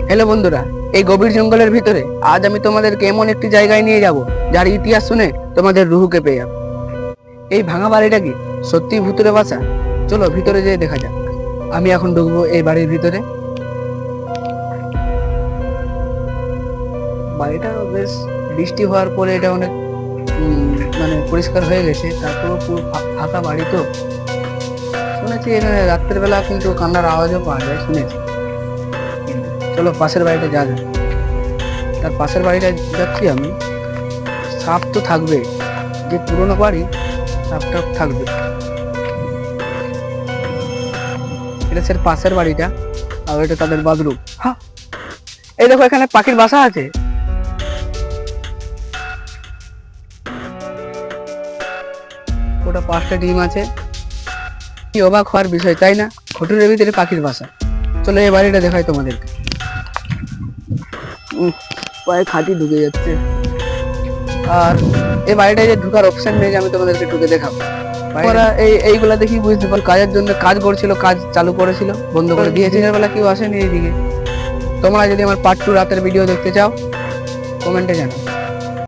Hello বন্ধুরা, এই গভীর জঙ্গলের ভিতরে আজ আমি তোমাদেরকে এমন একটি জায়গায় নিয়ে যাব যার ইতিহাস শুনে তোমাদের রুহু কেঁপে যাবে। এই ভাঙা বাড়িটা কি সত্যি ভূতুরে বাসা? চলো ভিতরে যেয়ে দেখা যাক। আমি এখন ঢুকবো এই বাড়ির ভিতরে। বাড়িটা বেশ বৃষ্টি হওয়ার পরে এটা অনেক মানে পরিষ্কার হয়ে গেছে, তারপরে পুরো ফাঁকা বাড়ি তো। শুনেছি এখানে রাত্রের বেলা কিন্তু কান্নার আওয়াজও পাওয়া যায়, শুনেছি। চলো পাশের বাড়িটা যা যায়। তার পাশের বাড়িটা যাচ্ছি আমি। সাপ তো থাকবে, যে পুরোনো বাড়ি, সাপটা থাকবে। এটা স্যার পাশের বাড়িটা, আর এটা তাদের বাথরুম। হ্যাঁ, এই দেখো এখানে পাখির বাসা আছে। ওটা 5টা ডিম আছে। কি অবাক হওয়ার বিষয়, তাই না? হোটেলের ভিতরে পাখির বাসা। চলো এই বাড়িটা দেখাই তোমাদেরকে। পায়ে খাঁটি ঢুকে যাচ্ছে। আর এই বাড়িটায় যে ঢুকার অপশন নেই যে আমি তোমাদেরকে ঢুকে দেখাবো। ওরা এইগুলা দেখি বুঝতে পারো কাজের জন্য কাজ করছিল, কাজ চালু করেছিল, বন্ধ করে দিয়েছে। দিনের বেলা কেউ আসেনি এইদিকে। তোমরা যদি আমার পার্ট 2 রাতের ভিডিও দেখতে চাও, কমেন্টে জানাও।